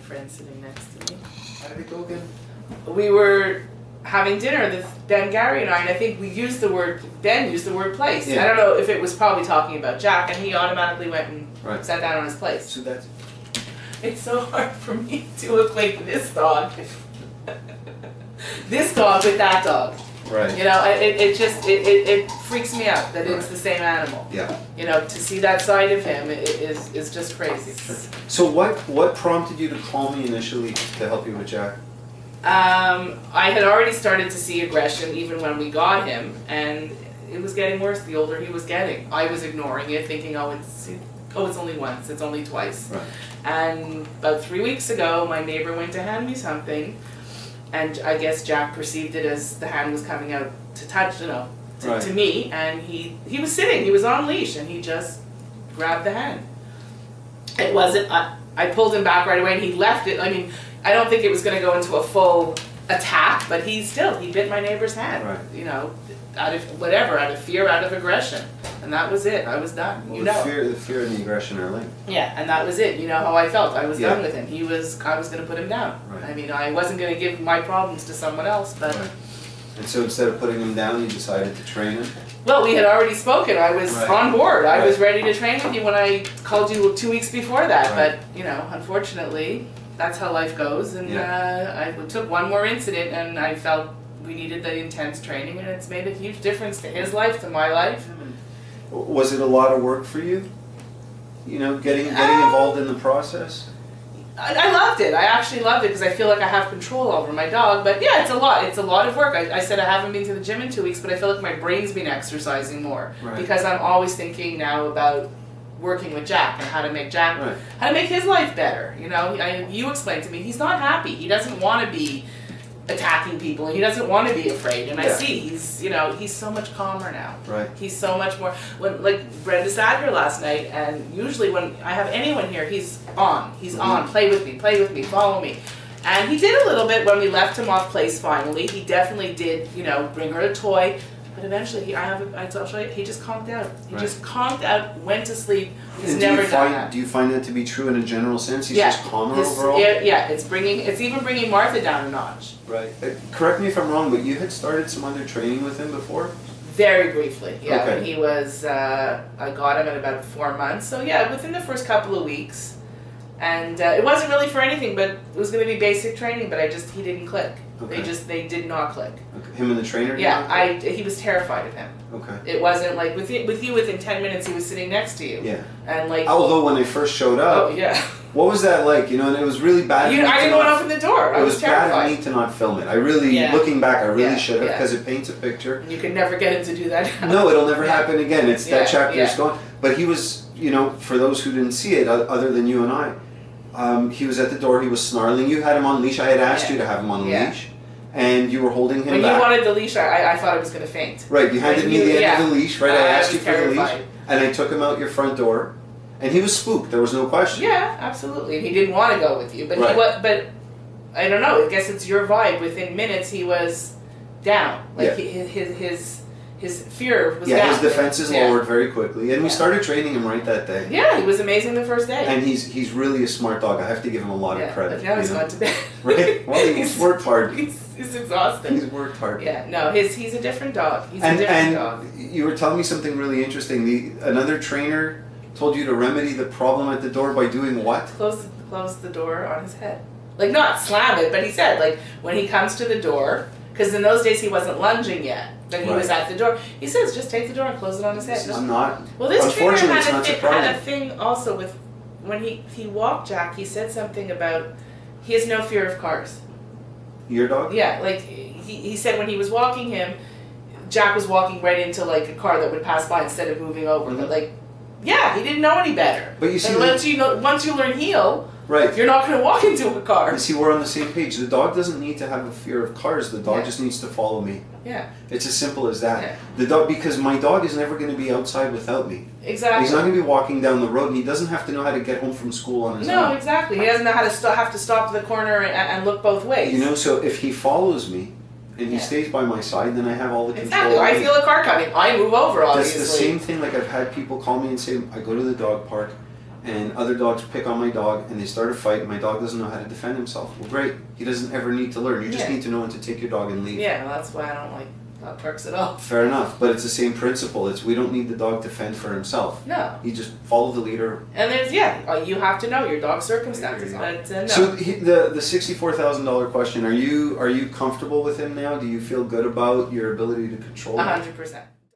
friend sitting next to me. How did it go again? We were having dinner, Ben, Gary, and I think Ben used the word place. Yeah. I don't know if it was probably talking about Jack, and he automatically went and sat down on his place. So that's... It's so hard for me to equate this dog with that dog. Right. You know, it freaks me out that it's the same animal. Yeah. You know, to see that side of him is just crazy. Sure. So what prompted you to call me initially to help you with Jack? I had already started to see aggression even when we got him, and it was getting worse the older he was getting. I was ignoring it, thinking, oh, it's only once, it's only twice. Right. And about 3 weeks ago, my neighbor went to hand me something, and I guess Jack perceived it as the hand was coming out to touch, you know, to me, and he was sitting, he was on leash, and he just grabbed the hand. It wasn't, I pulled him back right away, and he left it. I mean, I don't think it was going to go into a full attack, but he bit my neighbor's hand, you know, out of fear, out of aggression. And that was it. I was done. Well, you know. The fear and the aggression are linked. Yeah, and that was it. You know how I felt. I was done with him. I was going to put him down. Right. I mean, I wasn't going to give my problems to someone else, but... Right. And so instead of putting him down, you decided to train him? Well, we had already spoken. I was on board. I was ready to train with you when I called you 2 weeks before that. But, you know, unfortunately, that's how life goes. And I took one more incident, and I felt we needed the intense training, and it's made a huge difference to his life, to my life. Was it a lot of work for you? You know, getting involved in the process? I loved it. I actually loved it because I feel like I have control over my dog. But yeah, it's a lot. It's a lot of work. I said I haven't been to the gym in 2 weeks, but I feel like my brain's been exercising more because I'm always thinking now about working with Jack and how to make how to make his life better. You know, you explained to me he's not happy. He doesn't want to be attacking people, and he doesn't want to be afraid, and I see he's so much calmer now. Right. He's so much more, like Brenda sat here last night, and usually when I have anyone here, he's on, play with me, follow me. And he did a little bit when we left him off place finally. He definitely did, you know, bring her a toy. But eventually, I'll show you, he just conked out. He just conked out, went to sleep. He's never done that. Do you find that to be true in a general sense? He's just calmer overall? Yeah, it's even bringing Martha down a notch. Right. Correct me if I'm wrong, but you had started some other training with him before? Very briefly, yeah. Okay. When he was, I got him at about 4 months. So yeah, within the first couple of weeks. And it wasn't really for anything, but it was going to be basic training, but he didn't click. Okay. They did not click. Okay. Him and the trainer? Yeah, he was terrified of him. Okay. It wasn't like, with you within 10 minutes he was sitting next to you. Yeah. And like... Although when they first showed up, what was that like? You know, and it was really bad. I didn't want to open the door. I was terrified. It was bad of me to not film it. I really, looking back, I really should have, because it paints a picture. You can never get him to do that now. No, it'll never happen again. It's that chapter is gone. But he was, you know, for those who didn't see it, other than you and I, he was at the door, he was snarling. You had him on leash. I had asked you to have him on leash. And you were holding him back. When you wanted the leash, I thought I was going to faint. Right, you handed me the end of the leash, right? I asked you for the leash. And I took him out your front door. And he was spooked, there was no question. Yeah, absolutely. And he didn't want to go with you. But but I don't know, I guess it's your vibe. Within minutes he was down. Like his fear was down. Yeah, his defenses lowered very quickly. And we started training him right that day. Yeah, he was amazing the first day. And he's really a smart dog. I have to give him a lot of credit. But now he's gone to bed. Right? Well, he's worked hard. He's exhausted. He's worked hard. Yeah, no, he's a different dog. He's a different dog. You were telling me something really interesting. Another trainer told you to remedy the problem at the door by doing what? Close the door on his head. Like, not slam it, but he said, like, when he comes to the door, because in those days he wasn't lunging yet, but he was at the door. He says, just take the door and close it on his head. I'm not. Well, this trainer had a thing also with, when he walked Jack, he said something about, he has no fear of cars. Your dog? Yeah, like, he said when he was walking him, Jack was walking right into, like, a car that would pass by instead of moving over. But, like, yeah, he didn't know any better. But you see, and once you learn heel, you're not going to walk into a car. You see, we're on the same page. The dog doesn't need to have a fear of cars. The dog just needs to follow me. Yeah. It's as simple as that. Yeah. The dog, because my dog is never going to be outside without me. Exactly. He's not going to be walking down the road, and he doesn't have to know how to get home from school on his own. No, exactly. He doesn't know how to have to stop to the corner and look both ways. You know, so if he follows me, and he stays by my side, then I have all the control. Exactly. I feel a car coming. I move over, obviously. That's the same thing, like I've had people call me and say, I go to the dog park, and other dogs pick on my dog and they start a fight and my dog doesn't know how to defend himself. Well, great. He doesn't ever need to learn. You just need to know when to take your dog and leave. Yeah, well, that's why I don't like dog parks at all. Fair enough, but it's the same principle. We don't need the dog to fend for himself. No. You just follow the leader. And there's, you have to know your dog's circumstances. But, no. So the $64,000 question, are you comfortable with him now? Do you feel good about your ability to control him? 100%.